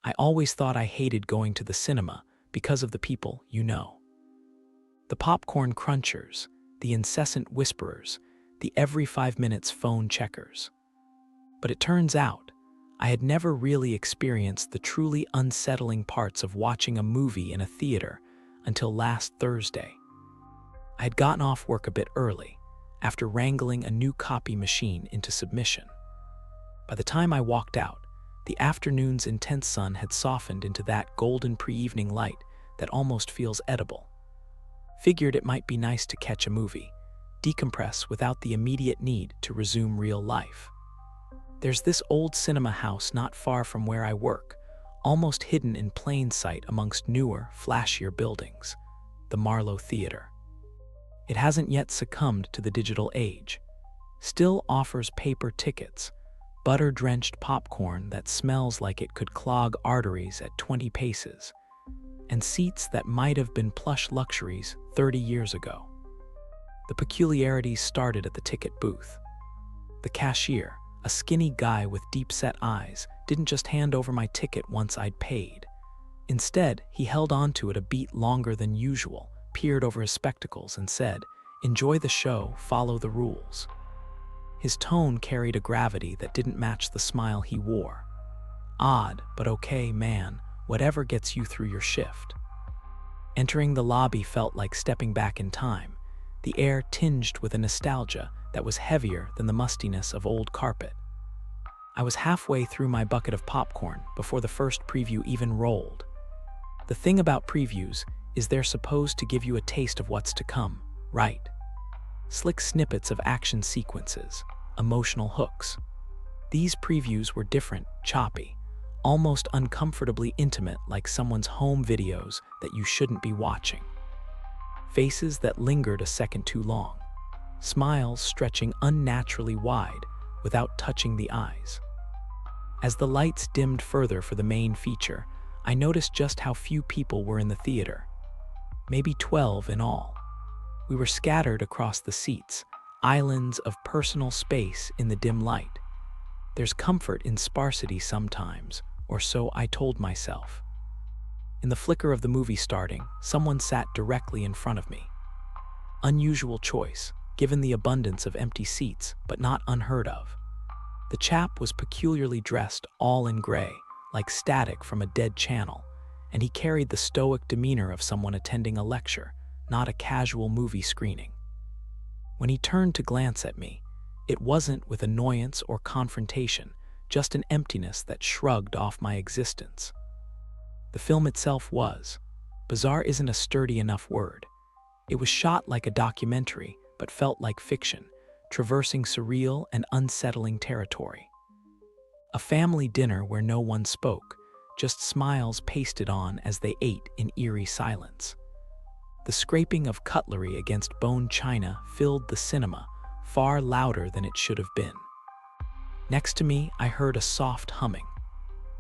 I always thought I hated going to the cinema because of the people you know. The popcorn crunchers, the incessant whisperers, the every 5 minutes phone checkers. But it turns out, I had never really experienced the truly unsettling parts of watching a movie in a theater until last Thursday. I had gotten off work a bit early, after wrangling a new copy machine into submission. By the time I walked out, the afternoon's intense sun had softened into that golden pre-evening light that almost feels edible. Figured it might be nice to catch a movie, decompress without the immediate need to resume real life. There's this old cinema house not far from where I work, almost hidden in plain sight amongst newer, flashier buildings, the Marlowe Theater. It hasn't yet succumbed to the digital age, still offers paper tickets, butter-drenched popcorn that smells like it could clog arteries at 20 paces, and seats that might have been plush luxuries 30 years ago. The peculiarities started at the ticket booth. The cashier, a skinny guy with deep-set eyes, didn't just hand over my ticket once I'd paid. Instead, he held onto it a beat longer than usual, peered over his spectacles, and said, "Enjoy the show, follow the rules." His tone carried a gravity that didn't match the smile he wore. Odd, but okay, man, whatever gets you through your shift. Entering the lobby felt like stepping back in time, the air tinged with a nostalgia that was heavier than the mustiness of old carpet. I was halfway through my bucket of popcorn before the first preview even rolled. The thing about previews is they're supposed to give you a taste of what's to come, right? Slick snippets of action sequences, emotional hooks. These previews were different, choppy, almost uncomfortably intimate, like someone's home videos that you shouldn't be watching. Faces that lingered a second too long, smiles stretching unnaturally wide without touching the eyes. As the lights dimmed further for the main feature, I noticed just how few people were in the theater. Maybe 12 in all. We were scattered across the seats, islands of personal space in the dim light. There's comfort in sparsity sometimes, or so I told myself. In the flicker of the movie starting, someone sat directly in front of me. Unusual choice, given the abundance of empty seats, but not unheard of. The chap was peculiarly dressed, all in gray, like static from a dead channel, and he carried the stoic demeanor of someone attending a lecture, not a casual movie screening. When he turned to glance at me, it wasn't with annoyance or confrontation, just an emptiness that shrugged off my existence. The film itself was. Bizarre isn't a sturdy enough word. It was shot like a documentary, but felt like fiction, traversing surreal and unsettling territory. A family dinner where no one spoke, just smiles pasted on as they ate in eerie silence. The scraping of cutlery against bone china filled the cinema, far louder than it should have been. Next to me, I heard a soft humming.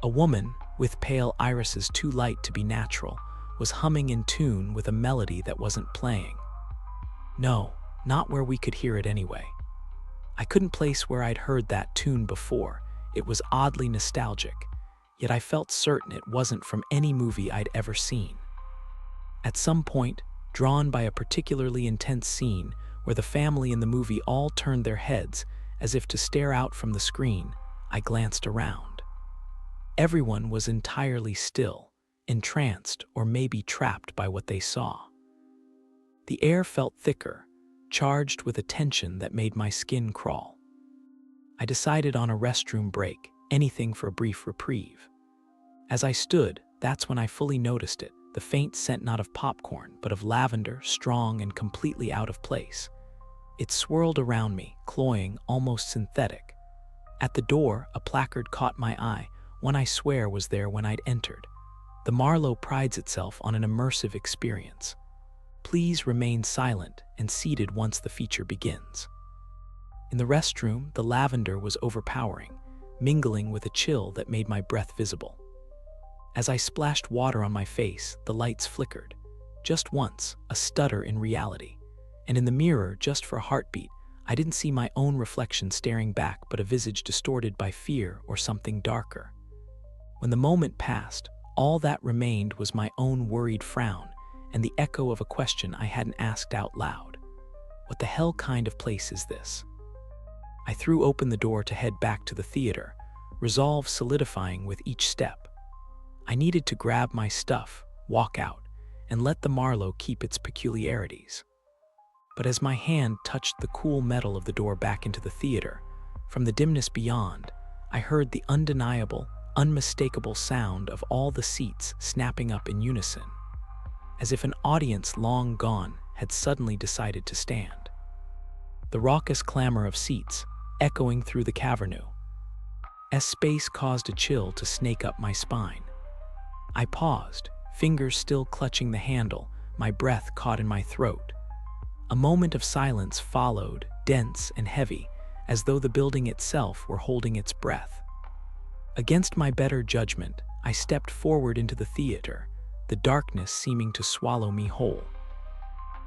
A woman, with pale irises too light to be natural, was humming in tune with a melody that wasn't playing. No, not where we could hear it anyway. I couldn't place where I'd heard that tune before. It was oddly nostalgic, yet I felt certain it wasn't from any movie I'd ever seen. At some point, drawn by a particularly intense scene where the family in the movie all turned their heads as if to stare out from the screen, I glanced around. Everyone was entirely still, entranced or maybe trapped by what they saw. The air felt thicker, charged with a tension that made my skin crawl. I decided on a restroom break, anything for a brief reprieve. As I stood, that's when I fully noticed it, the faint scent not of popcorn, but of lavender, strong and completely out of place. It swirled around me, cloying, almost synthetic. At the door, a placard caught my eye, one I swear was there when I'd entered. The Marlowe prides itself on an immersive experience. Please remain silent and seated once the feature begins. In the restroom, the lavender was overpowering, mingling with a chill that made my breath visible. As I splashed water on my face, the lights flickered. Just once, a stutter in reality. And in the mirror, just for a heartbeat, I didn't see my own reflection staring back, but a visage distorted by fear or something darker. When the moment passed, all that remained was my own worried frown and the echo of a question I hadn't asked out loud. What the hell kind of place is this? I threw open the door to head back to the theater, resolve solidifying with each step. I needed to grab my stuff, walk out, and let the Marlowe keep its peculiarities. But as my hand touched the cool metal of the door back into the theater, from the dimness beyond, I heard the undeniable, unmistakable sound of all the seats snapping up in unison, as if an audience long gone had suddenly decided to stand. The raucous clamor of seats, echoing through the cavernous space, caused a chill to snake up my spine. I paused, fingers still clutching the handle, my breath caught in my throat. A moment of silence followed, dense and heavy, as though the building itself were holding its breath. Against my better judgment, I stepped forward into the theater, the darkness seeming to swallow me whole.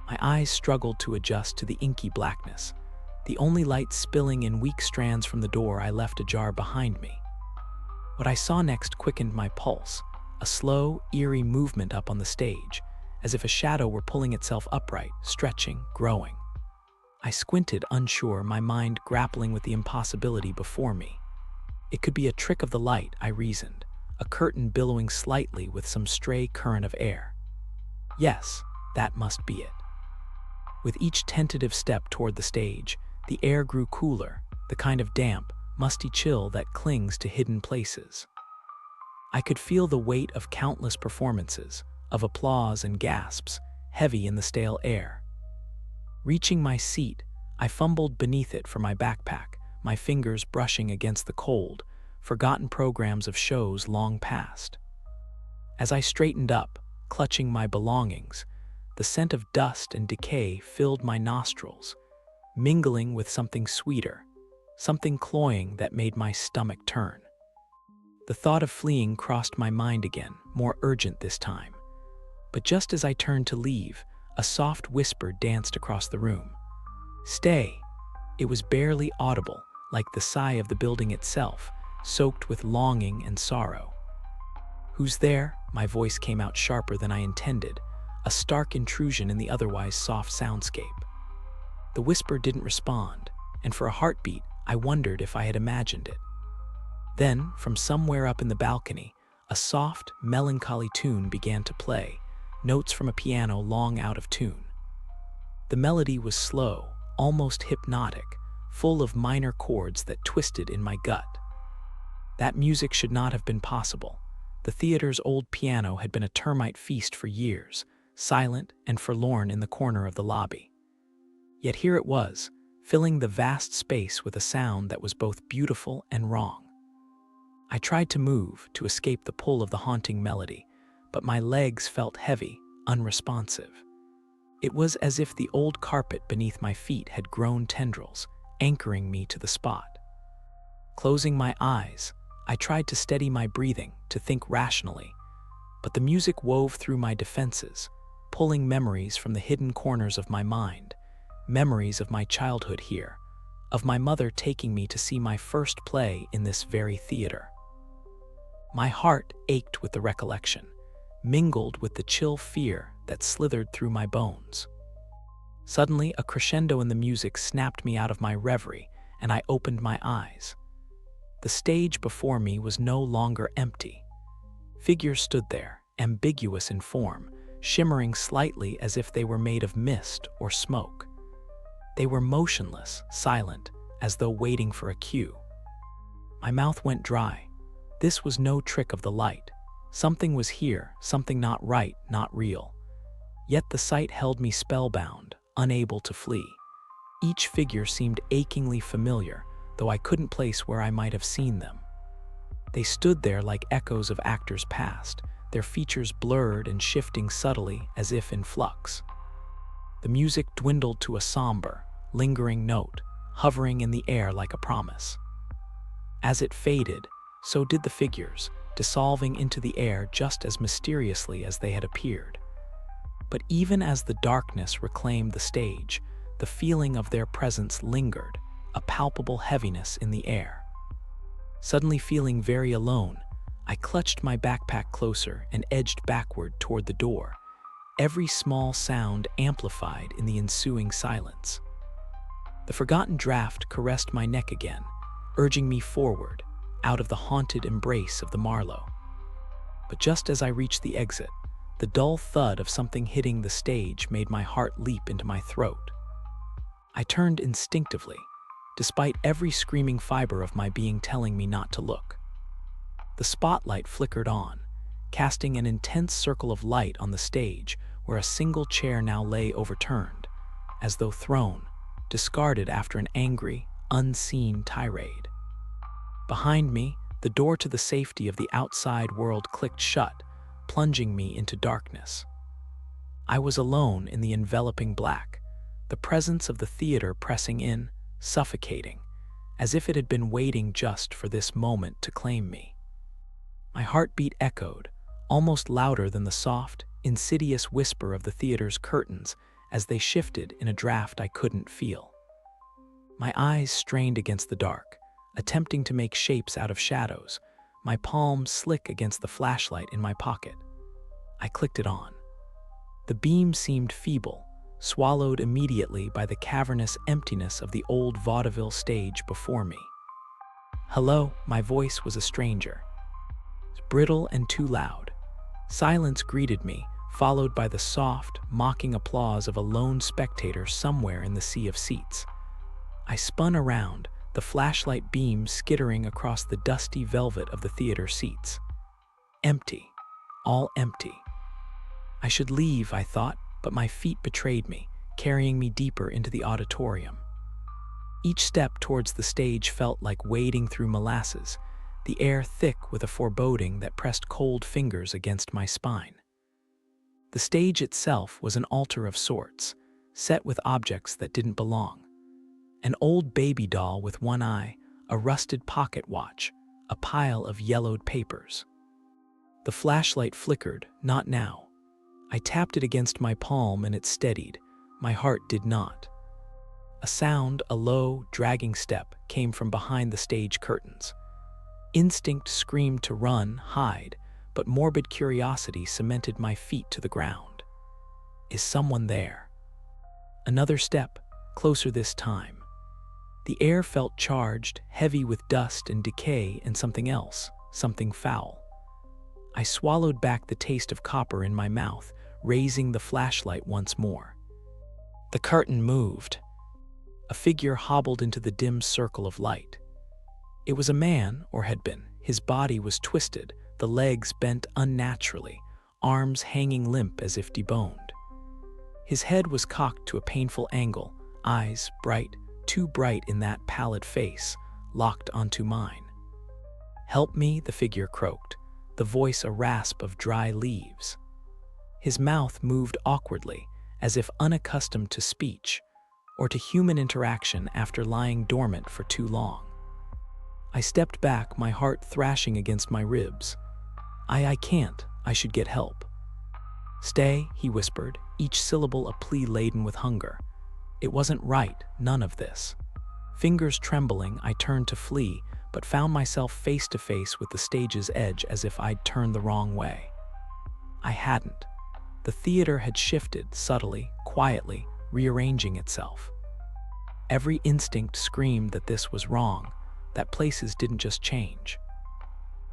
My eyes struggled to adjust to the inky blackness, the only light spilling in weak strands from the door I left ajar behind me. What I saw next quickened my pulse, a slow, eerie movement up on the stage, as if a shadow were pulling itself upright, stretching, growing. I squinted, unsure, my mind grappling with the impossibility before me. It could be a trick of the light, I reasoned, a curtain billowing slightly with some stray current of air. Yes, that must be it. With each tentative step toward the stage, the air grew cooler, the kind of damp, musty chill that clings to hidden places. I could feel the weight of countless performances, of applause and gasps, heavy in the stale air. Reaching my seat, I fumbled beneath it for my backpack, my fingers brushing against the cold, forgotten programs of shows long past. As I straightened up, clutching my belongings, the scent of dust and decay filled my nostrils, mingling with something sweeter, something cloying that made my stomach turn. The thought of fleeing crossed my mind again, more urgent this time. But just as I turned to leave, a soft whisper danced across the room. "Stay." It was barely audible, like the sigh of the building itself, soaked with longing and sorrow. "Who's there?" My voice came out sharper than I intended, a stark intrusion in the otherwise soft soundscape. The whisper didn't respond, and for a heartbeat, I wondered if I had imagined it. Then, from somewhere up in the balcony, a soft, melancholy tune began to play, notes from a piano long out of tune. The melody was slow, almost hypnotic, full of minor chords that twisted in my gut. That music should not have been possible. The theater's old piano had been a termite feast for years, silent and forlorn in the corner of the lobby. Yet here it was, filling the vast space with a sound that was both beautiful and wrong. I tried to move, to escape the pull of the haunting melody, but my legs felt heavy, unresponsive. It was as if the old carpet beneath my feet had grown tendrils, anchoring me to the spot. Closing my eyes, I tried to steady my breathing, to think rationally, but the music wove through my defenses, pulling memories from the hidden corners of my mind, memories of my childhood here, of my mother taking me to see my first play in this very theater. My heart ached with the recollection, mingled with the chill fear that slithered through my bones. Suddenly, a crescendo in the music snapped me out of my reverie, and I opened my eyes. The stage before me was no longer empty. Figures stood there, ambiguous in form, shimmering slightly as if they were made of mist or smoke. They were motionless, silent, as though waiting for a cue. My mouth went dry. This was no trick of the light. Something was here, something not right, not real. Yet the sight held me spellbound, unable to flee. Each figure seemed achingly familiar, though I couldn't place where I might have seen them. They stood there like echoes of actors past, their features blurred and shifting subtly as if in flux. The music dwindled to a somber, lingering note, hovering in the air like a promise. As it faded, so did the figures, dissolving into the air just as mysteriously as they had appeared. But even as the darkness reclaimed the stage, the feeling of their presence lingered, a palpable heaviness in the air. Suddenly feeling very alone, I clutched my backpack closer and edged backward toward the door, every small sound amplified in the ensuing silence. The forgotten draft caressed my neck again, urging me forward, out of the haunted embrace of the Marlowe. But just as I reached the exit, the dull thud of something hitting the stage made my heart leap into my throat. I turned instinctively, despite every screaming fiber of my being telling me not to look. The spotlight flickered on, casting an intense circle of light on the stage where a single chair now lay overturned, as though thrown, discarded after an angry, unseen tirade. Behind me, the door to the safety of the outside world clicked shut, plunging me into darkness. I was alone in the enveloping black, the presence of the theater pressing in, suffocating, as if it had been waiting just for this moment to claim me. My heartbeat echoed, almost louder than the soft, insidious whisper of the theater's curtains as they shifted in a draft I couldn't feel. My eyes strained against the dark, attempting to make shapes out of shadows, my palms slick against the flashlight in my pocket. I clicked it on. The beam seemed feeble, swallowed immediately by the cavernous emptiness of the old vaudeville stage before me. Hello, my voice was a stranger. Brittle and too loud. Silence greeted me, followed by the soft, mocking applause of a lone spectator somewhere in the sea of seats. I spun around, the flashlight beam skittering across the dusty velvet of the theater seats. Empty. All empty. I should leave, I thought, but my feet betrayed me, carrying me deeper into the auditorium. Each step towards the stage felt like wading through molasses, the air thick with a foreboding that pressed cold fingers against my spine. The stage itself was an altar of sorts, set with objects that didn't belong. An old baby doll with one eye, a rusted pocket watch, a pile of yellowed papers. The flashlight flickered, not now. I tapped it against my palm and it steadied. My heart did not. A sound, a low, dragging step, came from behind the stage curtains. Instinct screamed to run, hide, but morbid curiosity cemented my feet to the ground. Is someone there? Another step, closer this time. The air felt charged, heavy with dust and decay and something else, something foul. I swallowed back the taste of copper in my mouth, raising the flashlight once more. The curtain moved. A figure hobbled into the dim circle of light. It was a man, or had been. His body was twisted, the legs bent unnaturally, arms hanging limp as if deboned. His head was cocked to a painful angle, eyes bright, too bright in that pallid face, locked onto mine. "Help me," the figure croaked, the voice a rasp of dry leaves. His mouth moved awkwardly, as if unaccustomed to speech, or to human interaction after lying dormant for too long. I stepped back, my heart thrashing against my ribs. I can't. I should get help." "Stay," he whispered, each syllable a plea laden with hunger. It wasn't right, none of this. Fingers trembling, I turned to flee, but found myself face to face with the stage's edge as if I'd turned the wrong way. I hadn't. The theater had shifted, subtly, quietly, rearranging itself. Every instinct screamed that this was wrong, that places didn't just change.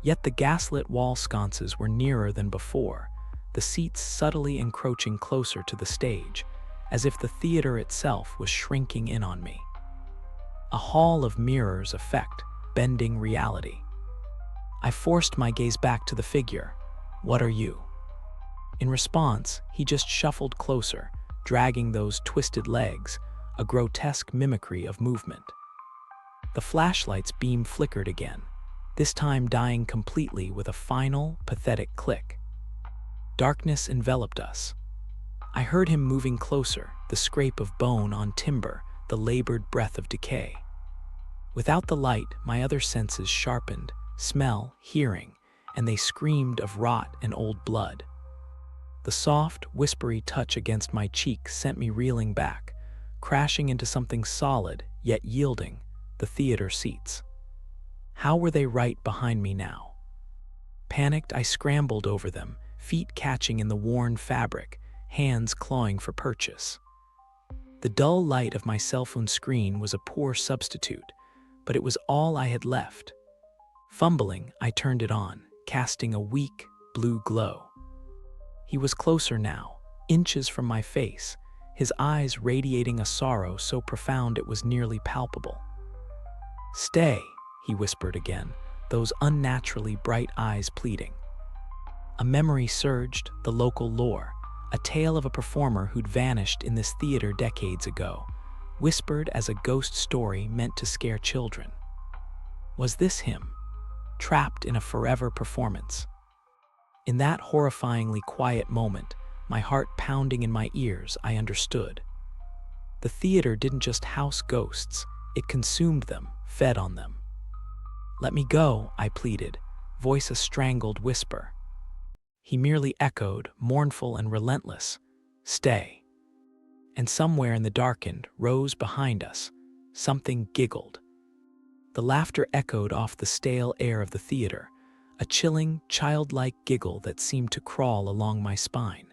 Yet the gaslit wall sconces were nearer than before, the seats subtly encroaching closer to the stage, as if the theater itself was shrinking in on me. A hall of mirrors effect, bending reality. I forced my gaze back to the figure. "What are you?" In response, he just shuffled closer, dragging those twisted legs, a grotesque mimicry of movement. The flashlight's beam flickered again, this time dying completely with a final, pathetic click. Darkness enveloped us. I heard him moving closer, the scrape of bone on timber, the labored breath of decay. Without the light, my other senses sharpened, smell, hearing, and they screamed of rot and old blood. The soft, whispery touch against my cheek sent me reeling back, crashing into something solid, yet yielding, the theater seats. How were they right behind me now? Panicked, I scrambled over them, feet catching in the worn fabric, hands clawing for purchase. The dull light of my cell phone screen was a poor substitute, but it was all I had left. Fumbling, I turned it on, casting a weak, blue glow. He was closer now, inches from my face, his eyes radiating a sorrow so profound it was nearly palpable. "Stay," he whispered again, those unnaturally bright eyes pleading. A memory surged, the local lore, a tale of a performer who'd vanished in this theater decades ago, whispered as a ghost story meant to scare children. Was this him, trapped in a forever performance? In that horrifyingly quiet moment, my heart pounding in my ears, I understood. The theater didn't just house ghosts, it consumed them, fed on them. "Let me go," I pleaded, voice a strangled whisper. He merely echoed, mournful and relentless, "Stay." And somewhere in the darkened, rose behind us, something giggled. The laughter echoed off the stale air of the theater, a chilling, childlike giggle that seemed to crawl along my spine.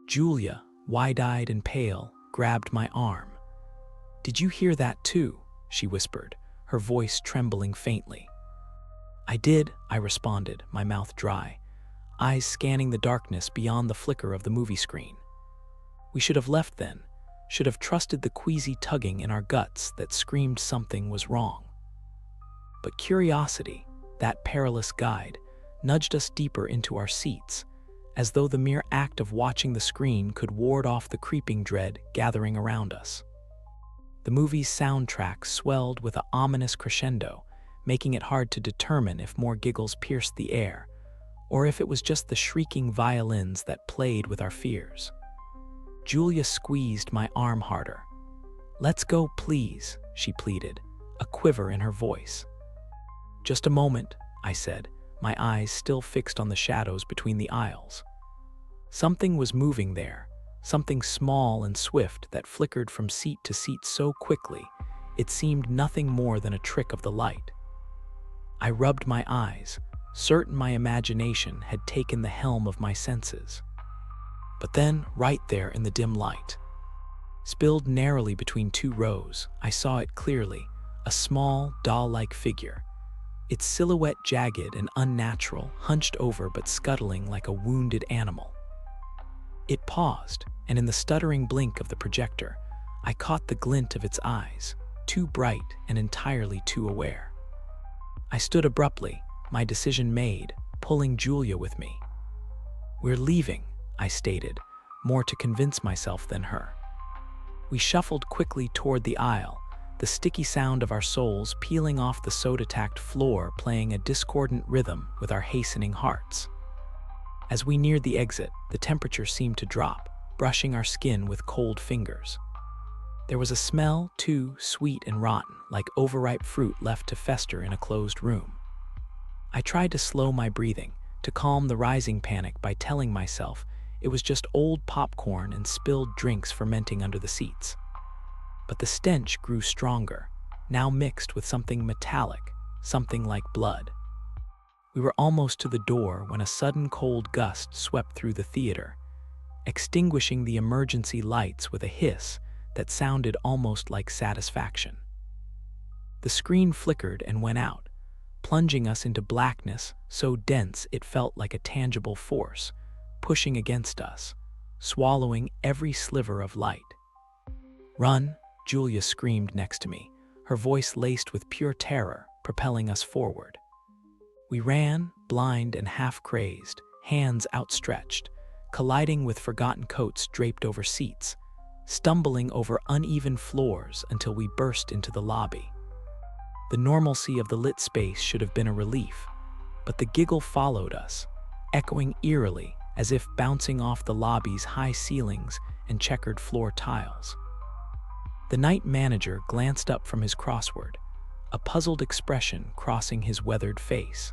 Julia, wide-eyed and pale, grabbed my arm. "Did you hear that too?" she whispered, her voice trembling faintly. "I did," I responded, my mouth dry, eyes scanning the darkness beyond the flicker of the movie screen. We should have left then, should have trusted the queasy tugging in our guts that screamed something was wrong. But curiosity, that perilous guide, nudged us deeper into our seats, as though the mere act of watching the screen could ward off the creeping dread gathering around us. The movie's soundtrack swelled with an ominous crescendo, making it hard to determine if more giggles pierced the air, or if it was just the shrieking violins that played with our fears. Julia squeezed my arm harder. "Let's go, please," she pleaded, a quiver in her voice. "Just a moment," I said, my eyes still fixed on the shadows between the aisles. Something was moving there, something small and swift that flickered from seat to seat so quickly, it seemed nothing more than a trick of the light. I rubbed my eyes, certain my imagination had taken the helm of my senses. But then, right there in the dim light, spilled narrowly between two rows, I saw it clearly, a small, doll-like figure, its silhouette jagged and unnatural, hunched over but scuttling like a wounded animal. It paused, and in the stuttering blink of the projector, I caught the glint of its eyes, too bright and entirely too aware. I stood abruptly, my decision made, pulling Julia with me. "We're leaving," I stated, more to convince myself than her. We shuffled quickly toward the aisle, the sticky sound of our soles peeling off the soda-tacked floor playing a discordant rhythm with our hastening hearts. As we neared the exit, the temperature seemed to drop, brushing our skin with cold fingers. There was a smell, too, sweet and rotten, like overripe fruit left to fester in a closed room. I tried to slow my breathing, to calm the rising panic by telling myself it was just old popcorn and spilled drinks fermenting under the seats. But the stench grew stronger, now mixed with something metallic, something like blood. We were almost to the door when a sudden cold gust swept through the theater, extinguishing the emergency lights with a hiss that sounded almost like satisfaction. The screen flickered and went out, plunging us into blackness so dense it felt like a tangible force, pushing against us, swallowing every sliver of light. "Run!" Julia screamed next to me, her voice laced with pure terror, propelling us forward. We ran, blind and half-crazed, hands outstretched, colliding with forgotten coats draped over seats, stumbling over uneven floors until we burst into the lobby. The normalcy of the lit space should have been a relief, but the giggle followed us, echoing eerily as if bouncing off the lobby's high ceilings and checkered floor tiles. The night manager glanced up from his crossword, a puzzled expression crossing his weathered face.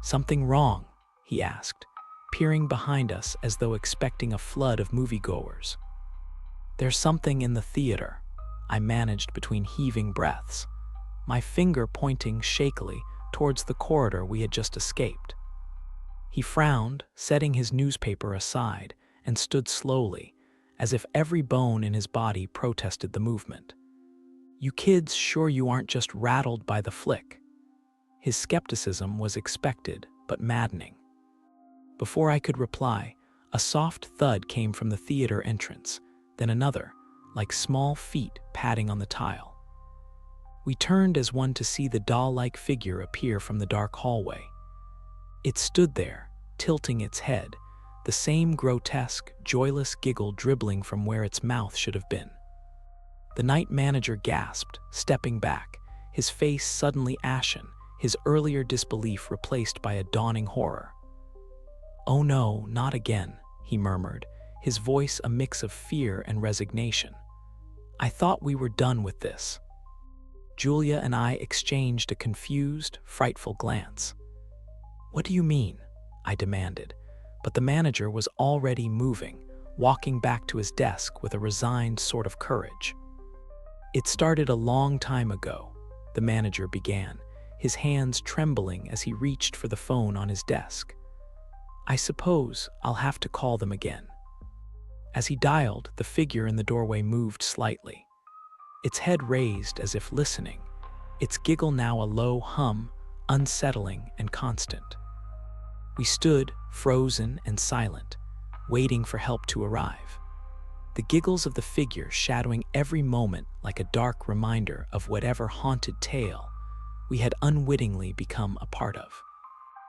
"Something wrong?" he asked, peering behind us as though expecting a flood of moviegoers. "There's something in the theater," I managed between heaving breaths, my finger pointing shakily towards the corridor we had just escaped. He frowned, setting his newspaper aside, and stood slowly, as if every bone in his body protested the movement. "You kids sure you aren't just rattled by the flick?" His skepticism was expected, but maddening. Before I could reply, a soft thud came from the theater entrance, then another, like small feet padding on the tile. We turned as one to see the doll-like figure appear from the dark hallway. It stood there, tilting its head, the same grotesque, joyless giggle dribbling from where its mouth should have been. The night manager gasped, stepping back, his face suddenly ashen, his earlier disbelief replaced by a dawning horror. "Oh no, not again," he murmured, his voice a mix of fear and resignation. "I thought we were done with this." Julia and I exchanged a confused, frightful glance. "What do you mean?" I demanded, but the manager was already moving, walking back to his desk with a resigned sort of courage. "It started a long time ago," the manager began, his hands trembling as he reached for the phone on his desk. "I suppose I'll have to call them again." As he dialed, the figure in the doorway moved slightly, its head raised as if listening, its giggle now a low hum, unsettling and constant. We stood, frozen and silent, waiting for help to arrive. The giggles of the figure shadowing every moment like a dark reminder of whatever haunted tale we had unwittingly become a part of.